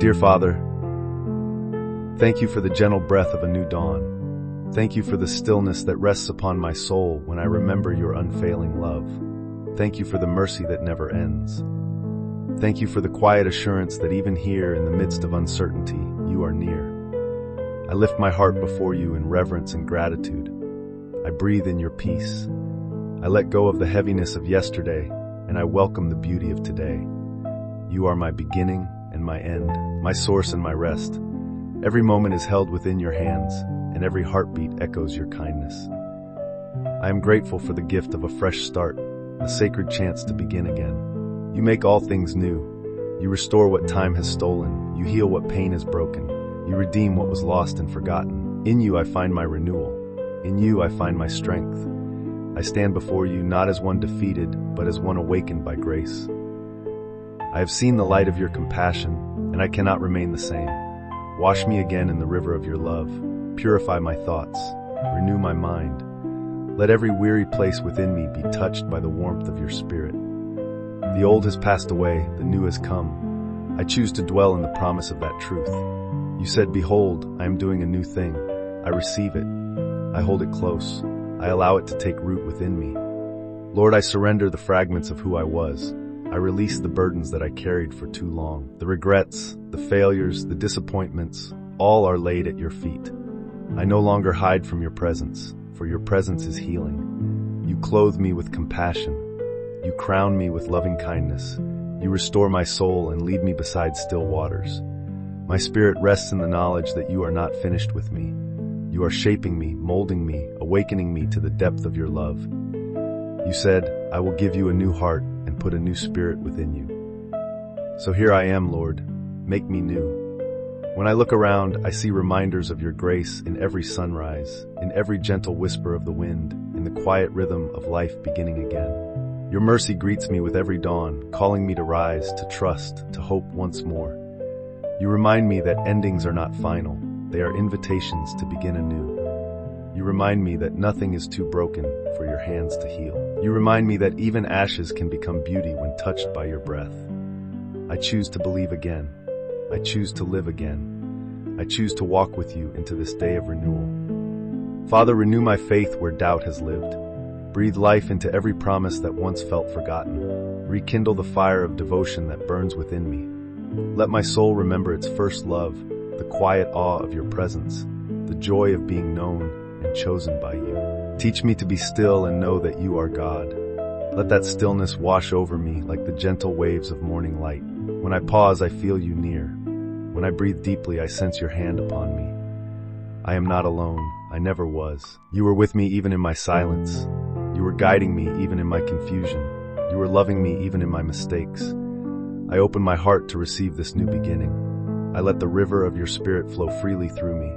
Dear Father, thank you for the gentle breath of a new dawn. Thank you for the stillness that rests upon my soul when I remember your unfailing love. Thank you for the mercy that never ends. Thank you for the quiet assurance that even here in the midst of uncertainty, you are near. I lift my heart before you in reverence and gratitude. I breathe in your peace. I let go of the heaviness of yesterday, and I welcome the beauty of today. You are my beginning and my end, my source and my rest. Every moment is held within your hands, and every heartbeat echoes your kindness. I am grateful for the gift of a fresh start, a sacred chance to begin again. You make all things new. You restore what time has stolen. You heal what pain has broken. You redeem what was lost and forgotten. In you I find my renewal. In you I find my strength. I stand before you not as one defeated, but as one awakened by grace. I have seen the light of your compassion, and I cannot remain the same. Wash me again in the river of your love. Purify my thoughts. Renew my mind. Let every weary place within me be touched by the warmth of your spirit. The old has passed away, the new has come. I choose to dwell in the promise of that truth. You said, "Behold, I am doing a new thing." I receive it. I hold it close. I allow it to take root within me. Lord, I surrender the fragments of who I was. I release the burdens that I carried for too long. The regrets, the failures, the disappointments, all are laid at your feet. I no longer hide from your presence, for your presence is healing. You clothe me with compassion. You crown me with loving kindness. You restore my soul and lead me beside still waters. My spirit rests in the knowledge that you are not finished with me. You are shaping me, molding me, awakening me to the depth of your love. You said, "I will give you a new heart and put a new spirit within you." So here I am, Lord. Make me new. When I look around, I see reminders of your grace in every sunrise, in every gentle whisper of the wind, in the quiet rhythm of life beginning again. Your mercy greets me with every dawn, calling me to rise, to trust, to hope once more. You remind me that endings are not final. They are invitations to begin anew. You remind me that nothing is too broken for your hands to heal. You remind me that even ashes can become beauty when touched by your breath. I choose to believe again. I choose to live again. I choose to walk with you into this day of renewal. Father, renew my faith where doubt has lived. Breathe life into every promise that once felt forgotten. Rekindle the fire of devotion that burns within me. Let my soul remember its first love, the quiet awe of your presence, the joy of being known and chosen by you. Teach me to be still and know that you are God. Let that stillness wash over me like the gentle waves of morning light. When I pause, I feel you near. When I breathe deeply, I sense your hand upon me. I am not alone. I never was. You were with me even in my silence. You were guiding me even in my confusion. You were loving me even in my mistakes. I open my heart to receive this new beginning. I let the river of your spirit flow freely through me.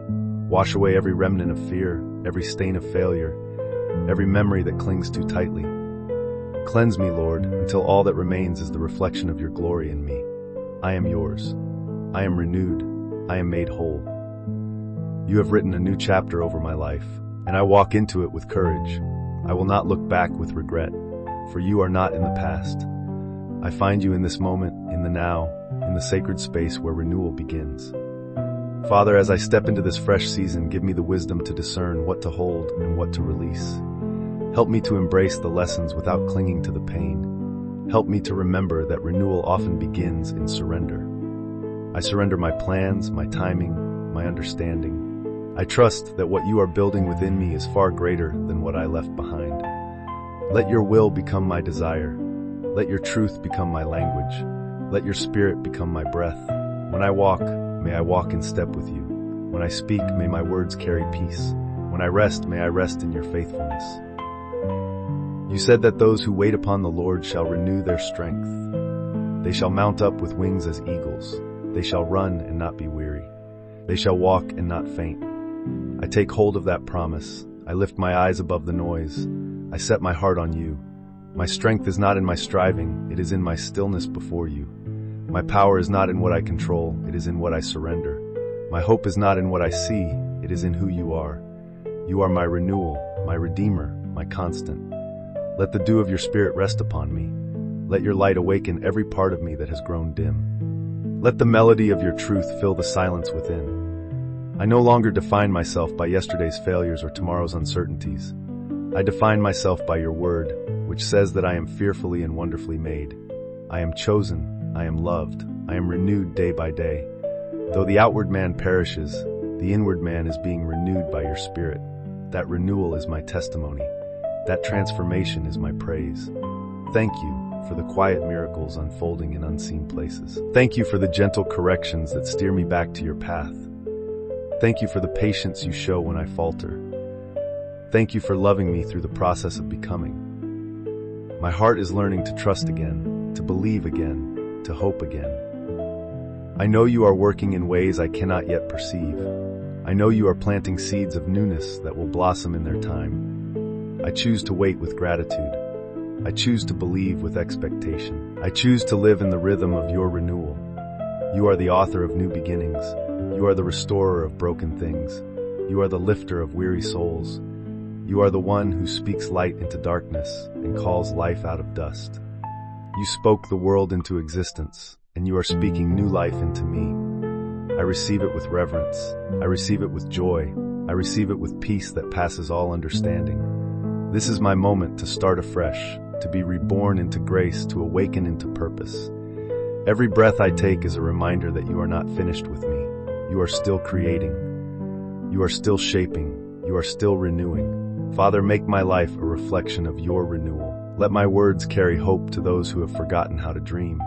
Wash away every remnant of fear, every stain of failure, every memory that clings too tightly. Cleanse me, Lord, until all that remains is the reflection of your glory in me. I am yours. I am renewed. I am made whole. You have written a new chapter over my life, and I walk into it with courage. I will not look back with regret, for you are not in the past. I find you in this moment, in the now, in the sacred space where renewal begins. Father, as I step into this fresh season, give me the wisdom to discern what to hold and what to release. Help me to embrace the lessons without clinging to the pain. Help me to remember that renewal often begins in surrender. I surrender my plans, my timing, my understanding. I trust that what you are building within me is far greater than what I left behind. Let your will become my desire. Let your truth become my language. Let your spirit become my breath. When I walk, may I walk in step with you. When I speak, may my words carry peace. When I rest, may I rest in your faithfulness. You said that those who wait upon the Lord shall renew their strength. They shall mount up with wings as eagles. They shall run and not be weary. They shall walk and not faint. I take hold of that promise. I lift my eyes above the noise. I set my heart on you. My strength is not in my striving, it is in my stillness before you. My power is not in what I control, it is in what I surrender. My hope is not in what I see, it is in who you are. You are my renewal, my redeemer, my constant. Let the dew of your spirit rest upon me. Let your light awaken every part of me that has grown dim. Let the melody of your truth fill the silence within. I no longer define myself by yesterday's failures or tomorrow's uncertainties. I define myself by your word, which says that I am fearfully and wonderfully made. I am chosen, I am loved, I am renewed day by day. Though the outward man perishes, the inward man is being renewed by your Spirit. That renewal is my testimony. That transformation is my praise. Thank you for the quiet miracles unfolding in unseen places. Thank you for the gentle corrections that steer me back to your path. Thank you for the patience you show when I falter. Thank you for loving me through the process of becoming. My heart is learning to trust again, to believe again, to hope again. I know you are working in ways I cannot yet perceive. I know you are planting seeds of newness that will blossom in their time. I choose to wait with gratitude. I choose to believe with expectation. I choose to live in the rhythm of your renewal. You are the author of new beginnings. You are the restorer of broken things. You are the lifter of weary souls. You are the one who speaks light into darkness and calls life out of dust. You spoke the world into existence, and you are speaking new life into me. I receive it with reverence. I receive it with joy. I receive it with peace that passes all understanding. This is my moment to start afresh, to be reborn into grace, to awaken into purpose. Every breath I take is a reminder that you are not finished with me. You are still creating. You are still shaping. You are still renewing. Father, make my life a reflection of your renewal. Let my words carry hope to those who have forgotten how to dream.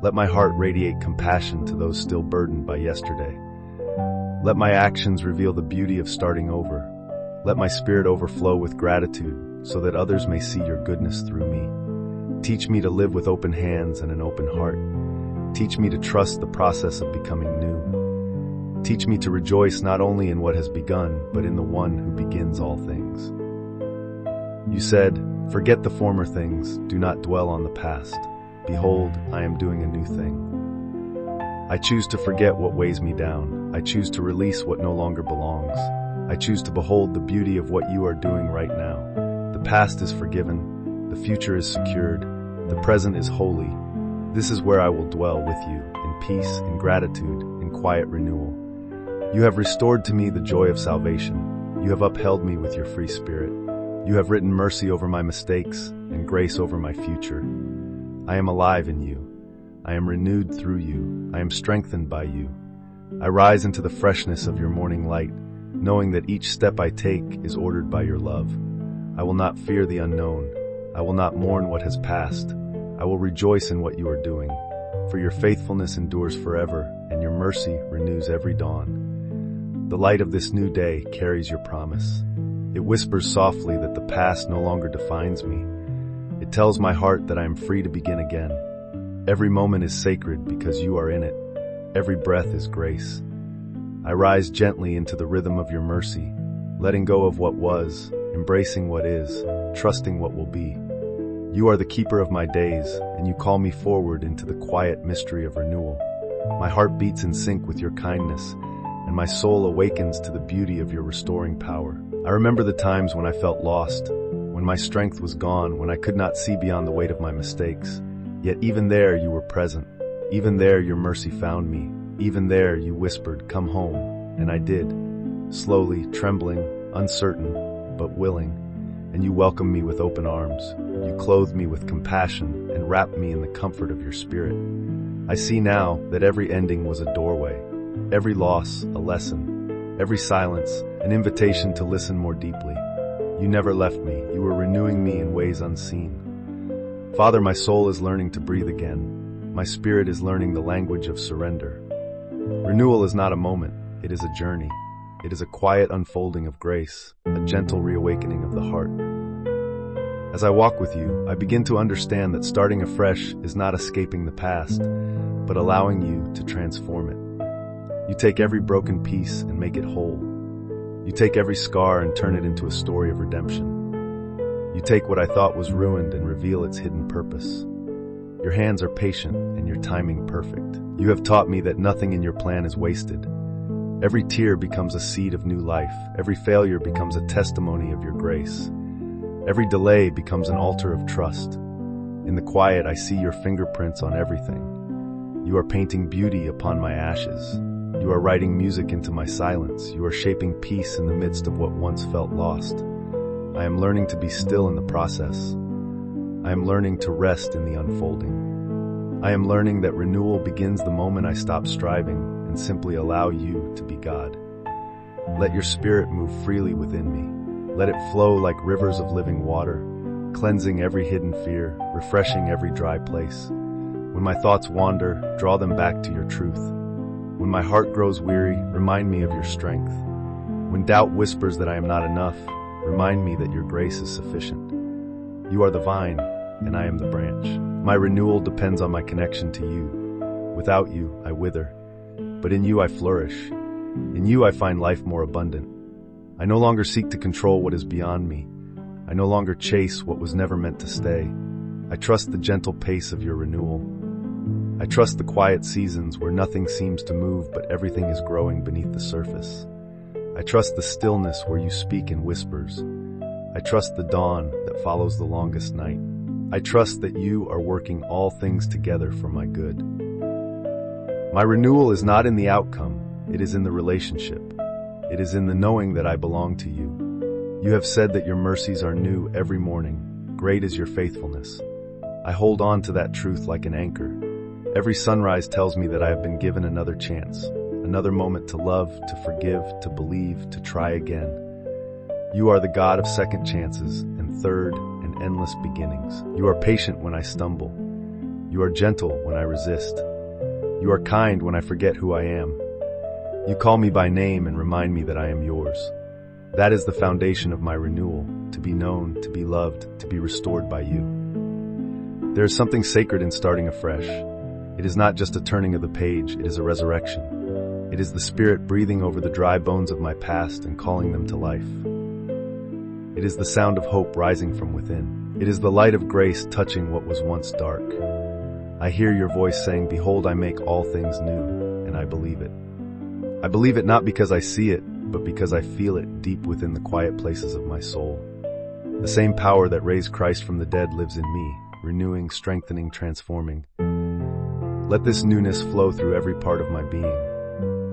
Let my heart radiate compassion to those still burdened by yesterday. Let my actions reveal the beauty of starting over. Let my spirit overflow with gratitude so that others may see your goodness through me. Teach me to live with open hands and an open heart. Teach me to trust the process of becoming new. Teach me to rejoice not only in what has begun, but in the one who begins all things. You said, "Forget the former things, do not dwell on the past. Behold, I am doing a new thing." I choose to forget what weighs me down. I choose to release what no longer belongs. I choose to behold the beauty of what you are doing right now. The past is forgiven. The future is secured. The present is holy. This is where I will dwell with you, in peace, in gratitude, in quiet renewal. You have restored to me the joy of salvation. You have upheld me with your free spirit. You have written mercy over my mistakes and grace over my future. I am alive in you. I am renewed through you. I am strengthened by you. I rise into the freshness of your morning light, knowing that each step I take is ordered by your love. I will not fear the unknown. I will not mourn what has passed. I will rejoice in what you are doing. For your faithfulness endures forever, and your mercy renews every dawn. The light of this new day carries your promise. It whispers softly that the past no longer defines me. It tells my heart that I am free to begin again. Every moment is sacred because you are in it. Every breath is grace. I rise gently into the rhythm of your mercy, letting go of what was, embracing what is, trusting what will be. You are the keeper of my days, and you call me forward into the quiet mystery of renewal. My heart beats in sync with your kindness, and my soul awakens to the beauty of your restoring power. I remember the times when I felt lost, when my strength was gone, when I could not see beyond the weight of my mistakes. Yet even there you were present. Even there your mercy found me. Even there you whispered, "Come home." And I did. Slowly, trembling, uncertain, but willing. And you welcomed me with open arms. You clothed me with compassion and wrapped me in the comfort of your spirit. I see now that every ending was a doorway. Every loss, a lesson. Every silence, an invitation to listen more deeply. You never left me. You were renewing me in ways unseen. Father, my soul is learning to breathe again. My spirit is learning the language of surrender. Renewal is not a moment. It is a journey. It is a quiet unfolding of grace, a gentle reawakening of the heart. As I walk with you, I begin to understand that starting afresh is not escaping the past, but allowing you to transform it. You take every broken piece and make it whole. You take every scar and turn it into a story of redemption. You take what I thought was ruined and reveal its hidden purpose. Your hands are patient and your timing perfect. You have taught me that nothing in your plan is wasted. Every tear becomes a seed of new life. Every failure becomes a testimony of your grace. Every delay becomes an altar of trust. In the quiet, I see your fingerprints on everything. You are painting beauty upon my ashes. You are writing music into my silence. You are shaping peace in the midst of what once felt lost. I am learning to be still in the process. I am learning to rest in the unfolding. I am learning that renewal begins the moment I stop striving and simply allow you to be God. Let your spirit move freely within me. Let it flow like rivers of living water, cleansing every hidden fear, refreshing every dry place. When my thoughts wander, draw them back to your truth. When my heart grows weary, remind me of your strength. When doubt whispers that I am not enough, remind me that your grace is sufficient. You are the vine, and I am the branch. My renewal depends on my connection to you. Without you, I wither. But in you I flourish. In you I find life more abundant. I no longer seek to control what is beyond me. I no longer chase what was never meant to stay. I trust the gentle pace of your renewal. I trust the quiet seasons where nothing seems to move but everything is growing beneath the surface. I trust the stillness where you speak in whispers. I trust the dawn that follows the longest night. I trust that you are working all things together for my good. My renewal is not in the outcome, it is in the relationship. It is in the knowing that I belong to you. You have said that your mercies are new every morning. Great is your faithfulness. I hold on to that truth like an anchor. Every sunrise tells me that I have been given another chance, another moment to love, to forgive, to believe, to try again. You are the God of second chances and third and endless beginnings. You are patient when I stumble. You are gentle when I resist. You are kind when I forget who I am. You call me by name and remind me that I am yours. That is the foundation of my renewal, to be known, to be loved, to be restored by you. There is something sacred in starting afresh. It is not just a turning of the page, it is a resurrection. It is the Spirit breathing over the dry bones of my past and calling them to life. It is the sound of hope rising from within. It is the light of grace touching what was once dark. I hear your voice saying, "Behold, I make all things new," and I believe it. I believe it not because I see it, but because I feel it deep within the quiet places of my soul. The same power that raised Christ from the dead lives in me, renewing, strengthening, transforming. Let this newness flow through every part of my being.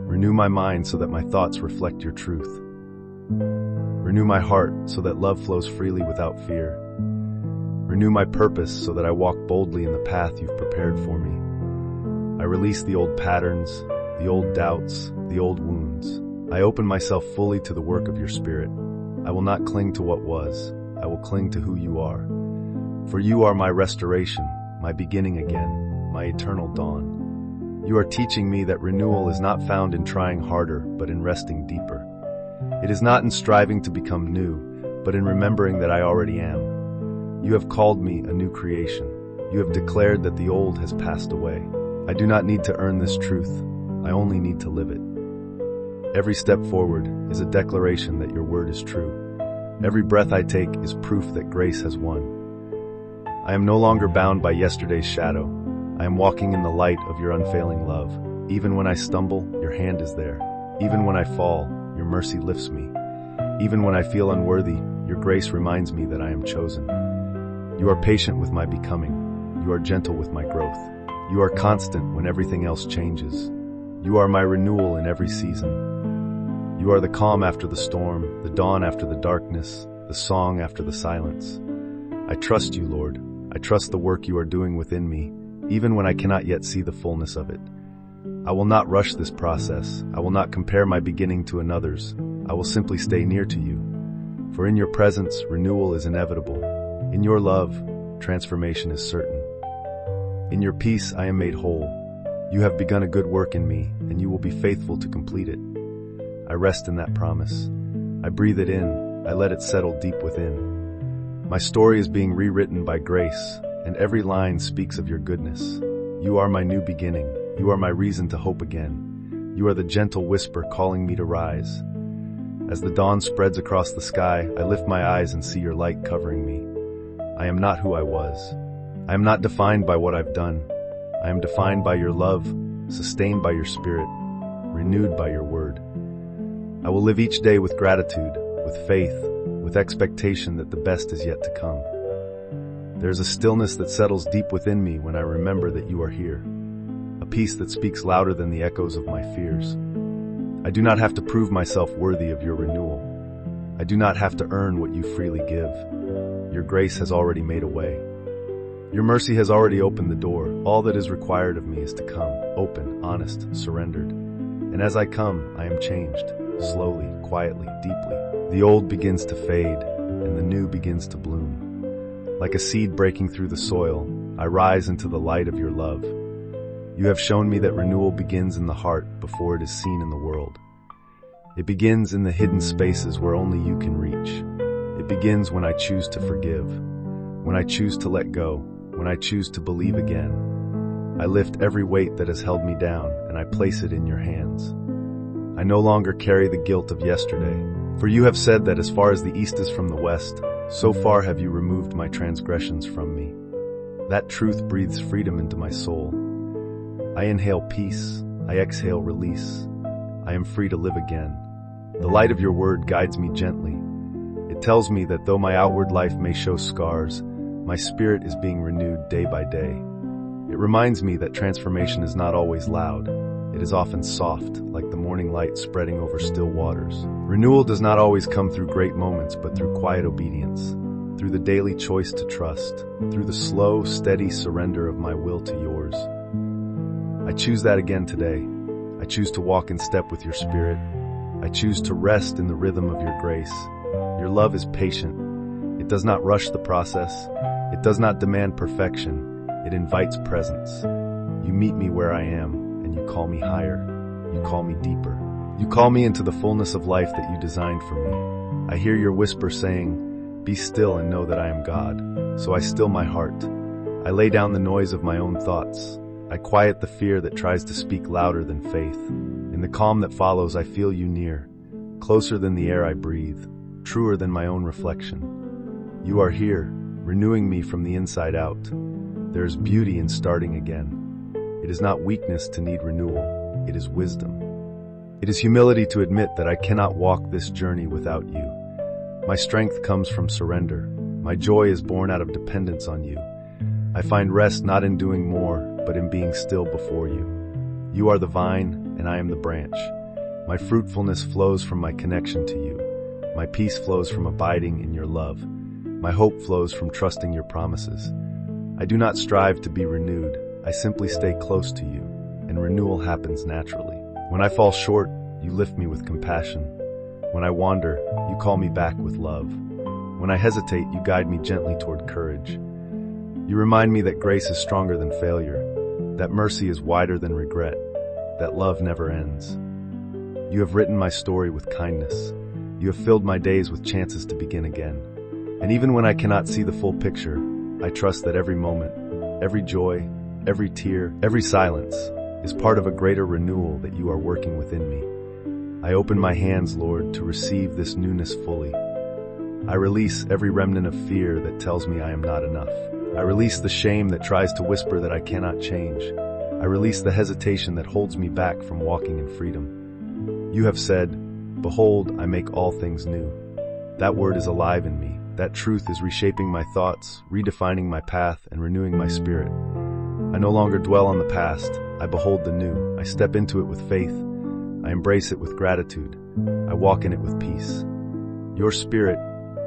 Renew my mind so that my thoughts reflect your truth. Renew my heart so that love flows freely without fear. Renew my purpose so that I walk boldly in the path you've prepared for me. I release the old patterns, the old doubts, the old wounds. I open myself fully to the work of your Spirit. I will not cling to what was. I will cling to who you are. For you are my restoration, my beginning again, my eternal dawn. You are teaching me that renewal is not found in trying harder, but in resting deeper. It is not in striving to become new, but in remembering that I already am. You have called me a new creation. You have declared that the old has passed away. I do not need to earn this truth. I only need to live it. Every step forward is a declaration that your word is true. Every breath I take is proof that grace has won. I am no longer bound by yesterday's shadow. I am walking in the light of your unfailing love. Even when I stumble, your hand is there. Even when I fall, your mercy lifts me. Even when I feel unworthy, your grace reminds me that I am chosen. You are patient with my becoming. You are gentle with my growth. You are constant when everything else changes. You are my renewal in every season. You are the calm after the storm, the dawn after the darkness, the song after the silence. I trust you, Lord. I trust the work you are doing within me, even when I cannot yet see the fullness of it. I will not rush this process. I will not compare my beginning to another's. I will simply stay near to you. For in your presence, renewal is inevitable. In your love, transformation is certain. In your peace, I am made whole. You have begun a good work in me, and you will be faithful to complete it. I rest in that promise. I breathe it in. I let it settle deep within. My story is being rewritten by grace, and every line speaks of your goodness. You are my new beginning. You are my reason to hope again. You are the gentle whisper calling me to rise. As the dawn spreads across the sky, I lift my eyes and see your light covering me. I am not who I was. I am not defined by what I've done. I am defined by your love, sustained by your Spirit, renewed by your word. I will live each day with gratitude, with faith, with expectation that the best is yet to come. There is a stillness that settles deep within me when I remember that you are here. A peace that speaks louder than the echoes of my fears. I do not have to prove myself worthy of your renewal. I do not have to earn what you freely give. Your grace has already made a way. Your mercy has already opened the door. All that is required of me is to come, open, honest, surrendered. And as I come, I am changed, slowly, quietly, deeply. The old begins to fade, and the new begins to bloom. Like a seed breaking through the soil, I rise into the light of your love. You have shown me that renewal begins in the heart before it is seen in the world. It begins in the hidden spaces where only you can reach. It begins when I choose to forgive, when I choose to let go, when I choose to believe again. I lift every weight that has held me down, and I place it in your hands. I no longer carry the guilt of yesterday, for you have said that as far as the east is from the west, so far have you removed my transgressions from me. That truth breathes freedom into my soul. I inhale peace, I exhale release. I am free to live again. The light of your word guides me gently. It tells me that though my outward life may show scars, my spirit is being renewed day by day. It reminds me that transformation is not always loud. It is often soft, like the morning light spreading over still waters. Renewal does not always come through great moments, but through quiet obedience, through the daily choice to trust, through the slow, steady surrender of my will to yours. I choose that again today. I choose to walk in step with your spirit. I choose to rest in the rhythm of your grace. Your love is patient. It does not rush the process. It does not demand perfection. It invites presence. You meet me where I am, and you call me higher. You call me deeper. You call me into the fullness of life that you designed for me. I hear your whisper saying, "Be still and know that I am God." So I still my heart. I lay down the noise of my own thoughts. I quiet the fear that tries to speak louder than faith. In the calm that follows, I feel you near, closer than the air I breathe, truer than my own reflection. You are here, renewing me from the inside out. There is beauty in starting again. It is not weakness to need renewal. It is wisdom. It is humility to admit that I cannot walk this journey without you. My strength comes from surrender. My joy is born out of dependence on you. I find rest not in doing more, but in being still before you. You are the vine, and I am the branch. My fruitfulness flows from my connection to you. My peace flows from abiding in your love. My hope flows from trusting your promises. I do not strive to be renewed. I simply stay close to you, and renewal happens naturally. When I fall short, you lift me with compassion. When I wander, you call me back with love. When I hesitate, you guide me gently toward courage. You remind me that grace is stronger than failure, that mercy is wider than regret, that love never ends. You have written my story with kindness. You have filled my days with chances to begin again. And even when I cannot see the full picture, I trust that every moment, every joy, every tear, every silence is part of a greater renewal that you are working within me. I open my hands, Lord, to receive this newness fully. I release every remnant of fear that tells me I am not enough. I release the shame that tries to whisper that I cannot change. I release the hesitation that holds me back from walking in freedom. You have said, "Behold, I make all things new." That word is alive in me. That truth is reshaping my thoughts, redefining my path, and renewing my spirit. I no longer dwell on the past. I behold the new. I step into it with faith. I embrace it with gratitude. I walk in it with peace. Your spirit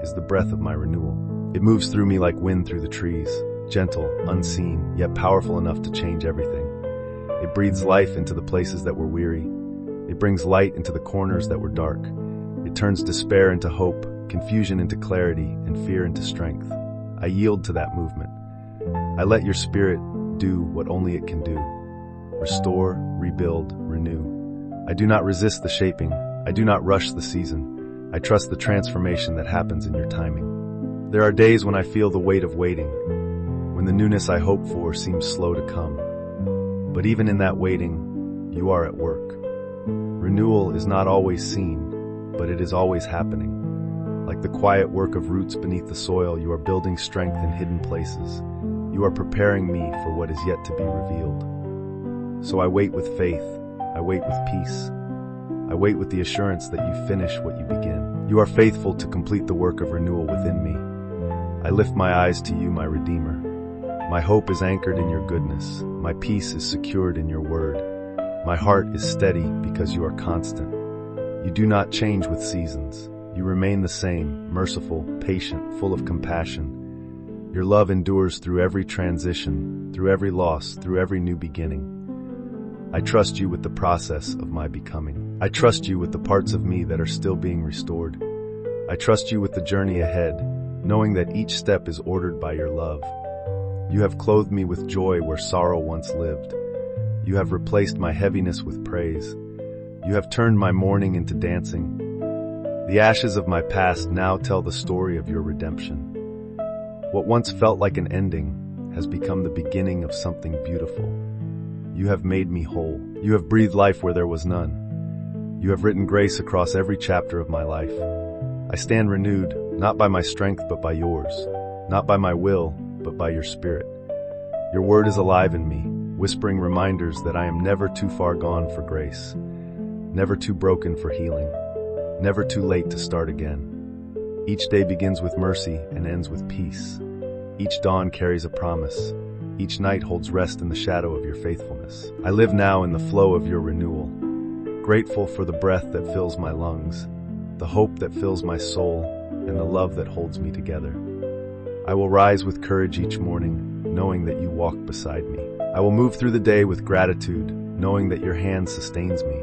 is the breath of my renewal. It moves through me like wind through the trees, gentle, unseen, yet powerful enough to change everything. It breathes life into the places that were weary. It brings light into the corners that were dark. It turns despair into hope, confusion into clarity, and fear into strength. I yield to that movement. I let your spirit do what only it can do. Restore, rebuild, renew. I do not resist the shaping. I do not rush the season. I trust the transformation that happens in your timing. There are days when I feel the weight of waiting, when the newness I hope for seems slow to come. But even in that waiting, you are at work. Renewal is not always seen, but it is always happening. Like the quiet work of roots beneath the soil, you are building strength in hidden places. You are preparing me for what is yet to be revealed. So I wait with faith. I wait with peace. I wait with the assurance that you finish what you begin. You are faithful to complete the work of renewal within me. I lift my eyes to you, my Redeemer. My hope is anchored in your goodness. My peace is secured in your word. My heart is steady because you are constant. You do not change with seasons. You remain the same, merciful, patient, full of compassion. Your love endures through every transition, through every loss, through every new beginning. I trust you with the process of my becoming. I trust you with the parts of me that are still being restored. I trust you with the journey ahead, knowing that each step is ordered by your love. You have clothed me with joy where sorrow once lived. You have replaced my heaviness with praise. You have turned my mourning into dancing. The ashes of my past now tell the story of your redemption. What once felt like an ending has become the beginning of something beautiful. You have made me whole. You have breathed life where there was none. You have written grace across every chapter of my life. I stand renewed, not by my strength but by yours, not by my will but by your spirit. Your word is alive in me, whispering reminders that I am never too far gone for grace, never too broken for healing, never too late to start again. Each day begins with mercy and ends with peace. Each dawn carries a promise. Each night holds rest in the shadow of your faithfulness. I live now in the flow of your renewal, grateful for the breath that fills my lungs, the hope that fills my soul, and the love that holds me together. I will rise with courage each morning, knowing that you walk beside me. I will move through the day with gratitude, knowing that your hand sustains me.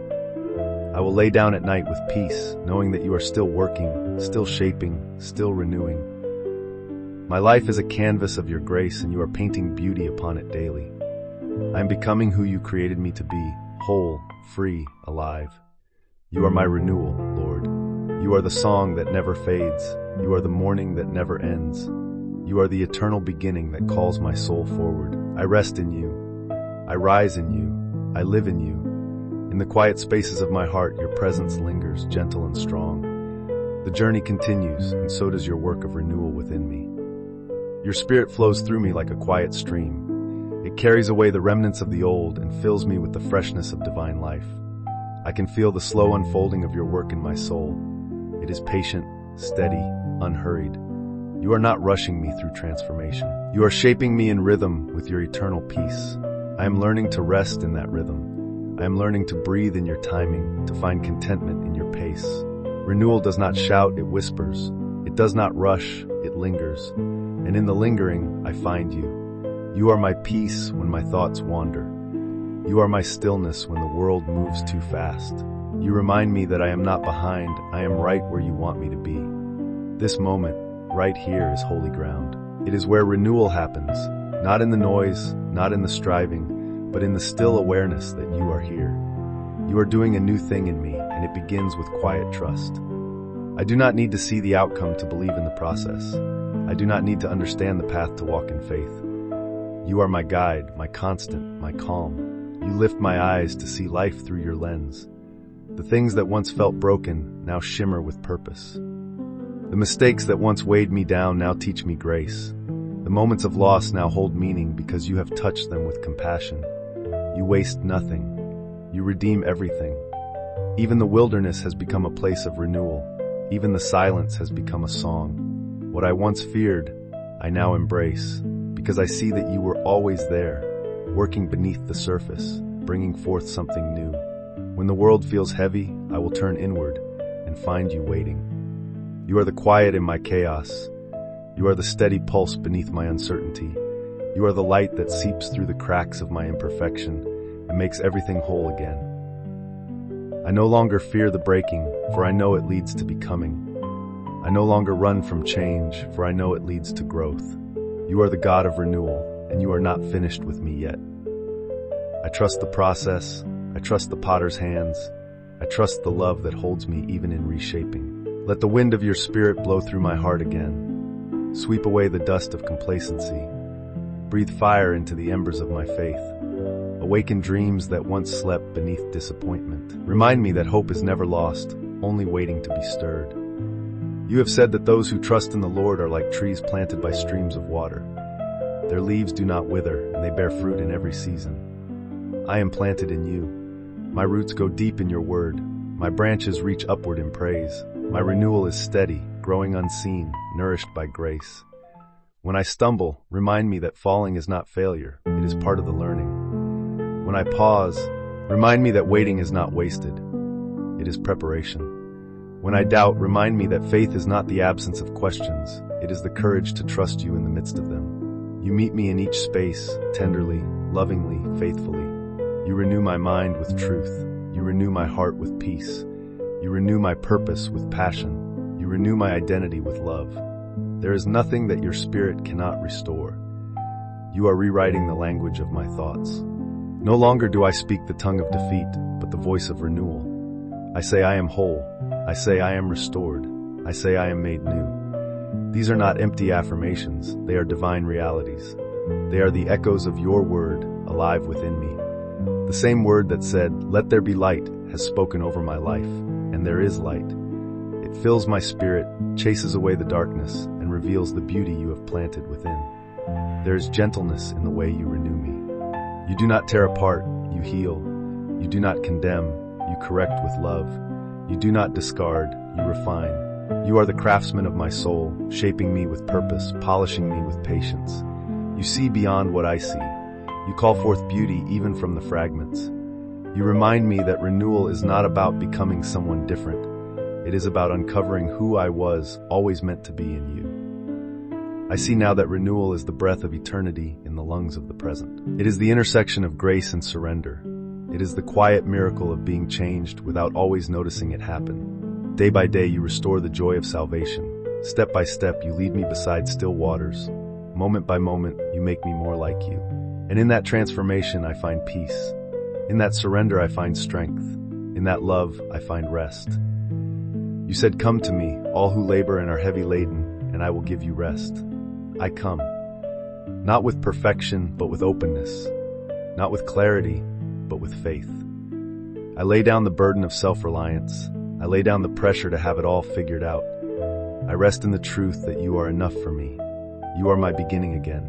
I will lay down at night with peace, knowing that you are still working, still shaping, still renewing. My life is a canvas of your grace, and you are painting beauty upon it daily. I am becoming who you created me to be, whole, free, alive. You are my renewal, Lord. You are the song that never fades. You are the morning that never ends. You are the eternal beginning that calls my soul forward. I rest in you. I rise in you. I live in you. In the quiet spaces of my heart, your presence lingers, gentle and strong. The journey continues, and so does your work of renewal within me. Your spirit flows through me like a quiet stream. It carries away the remnants of the old and fills me with the freshness of divine life. I can feel the slow unfolding of your work in my soul. It is patient, steady, unhurried. You are not rushing me through transformation. You are shaping me in rhythm with your eternal peace. I am learning to rest in that rhythm. I am learning to breathe in your timing, to find contentment in your pace. Renewal does not shout, it whispers. It does not rush, it lingers. And in the lingering, I find you. You are my peace when my thoughts wander. You are my stillness when the world moves too fast. You remind me that I am not behind, I am right where you want me to be. This moment, right here, is holy ground. It is where renewal happens, not in the noise, not in the striving, but in the still awareness that you are here. You are doing a new thing in me, and it begins with quiet trust. I do not need to see the outcome to believe in the process. I do not need to understand the path to walk in faith. You are my guide, my constant, my calm. You lift my eyes to see life through your lens. The things that once felt broken now shimmer with purpose. The mistakes that once weighed me down now teach me grace. The moments of loss now hold meaning because you have touched them with compassion. You waste nothing. You redeem everything. Even the wilderness has become a place of renewal. Even the silence has become a song. What I once feared, I now embrace, because I see that you were always there, working beneath the surface, bringing forth something new. When the world feels heavy, I will turn inward and find you waiting. You are the quiet in my chaos. You are the steady pulse beneath my uncertainty. You are the light that seeps through the cracks of my imperfection and makes everything whole again. I no longer fear the breaking, for I know it leads to becoming. I no longer run from change, for I know it leads to growth. You are the God of renewal, and you are not finished with me yet. I trust the process. I trust the potter's hands. I trust the love that holds me even in reshaping. Let the wind of your spirit blow through my heart again. Sweep away the dust of complacency. Breathe fire into the embers of my faith. Awaken dreams that once slept beneath disappointment. Remind me that hope is never lost, only waiting to be stirred. You have said that those who trust in the Lord are like trees planted by streams of water. Their leaves do not wither, and they bear fruit in every season. I am planted in you. My roots go deep in your word. My branches reach upward in praise. My renewal is steady, growing unseen, nourished by grace. When I stumble, remind me that falling is not failure, it is part of the learning. When I pause, remind me that waiting is not wasted, it is preparation. When I doubt, remind me that faith is not the absence of questions, it is the courage to trust you in the midst of them. You meet me in each space, tenderly, lovingly, faithfully. You renew my mind with truth. You renew my heart with peace. You renew my purpose with passion. You renew my identity with love. There is nothing that your spirit cannot restore. You are rewriting the language of my thoughts. No longer do I speak the tongue of defeat, but the voice of renewal. I say I am whole. I say I am restored. I say I am made new. These are not empty affirmations. They are divine realities. They are the echoes of your word, alive within me. The same word that said, "Let there be light," has spoken over my life, and there is light. It fills my spirit, chases away the darkness, and reveals the beauty you have planted within. There is gentleness in the way you renew me. You do not tear apart, you heal. You do not condemn, you correct with love. You do not discard, you refine. You are the craftsman of my soul, shaping me with purpose, polishing me with patience. You see beyond what I see. You call forth beauty even from the fragments. You remind me that renewal is not about becoming someone different. It is about uncovering who I was, always meant to be in you. I see now that renewal is the breath of eternity in the lungs of the present. It is the intersection of grace and surrender. It is the quiet miracle of being changed without always noticing it happen. Day by day, you restore the joy of salvation. Step by step, you lead me beside still waters. Moment by moment, you make me more like you. And in that transformation, I find peace. In that surrender, I find strength. In that love, I find rest. You said, "Come to me, all who labor and are heavy laden, and I will give you rest." I come. Not with perfection, but with openness. Not with clarity, but with faith. I lay down the burden of self-reliance. I lay down the pressure to have it all figured out. I rest in the truth that you are enough for me. You are my beginning again.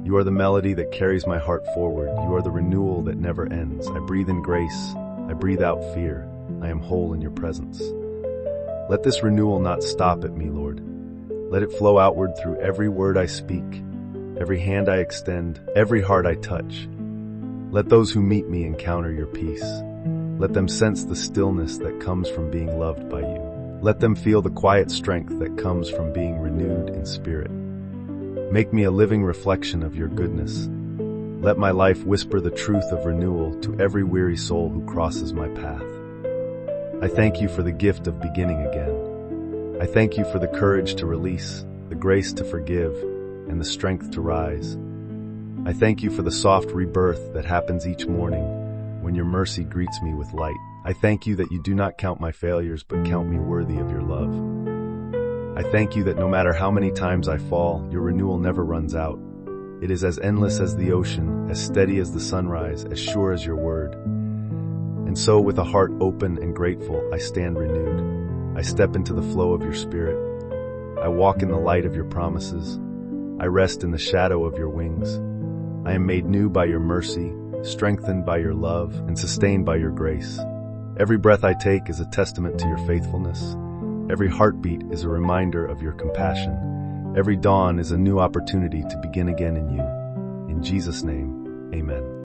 You are the melody that carries my heart forward. You are the renewal that never ends. I breathe in grace. I breathe out fear. I am whole in your presence. Let this renewal not stop at me, Lord. Let it flow outward through every word I speak, every hand I extend, every heart I touch. Let those who meet me encounter your peace. Let them sense the stillness that comes from being loved by you. Let them feel the quiet strength that comes from being renewed in spirit. Make me a living reflection of your goodness. Let my life whisper the truth of renewal to every weary soul who crosses my path. I thank you for the gift of beginning again. I thank you for the courage to release, the grace to forgive, and the strength to rise. I thank you for the soft rebirth that happens each morning when your mercy greets me with light. I thank you that you do not count my failures, but count me worthy of your love. I thank you that no matter how many times I fall, your renewal never runs out. It is as endless as the ocean, as steady as the sunrise, as sure as your word. And so, with a heart open and grateful, I stand renewed. I step into the flow of your spirit. I walk in the light of your promises. I rest in the shadow of your wings. I am made new by your mercy, strengthened by your love, and sustained by your grace. Every breath I take is a testament to your faithfulness. Every heartbeat is a reminder of your compassion. Every dawn is a new opportunity to begin again in you. In Jesus' name, amen.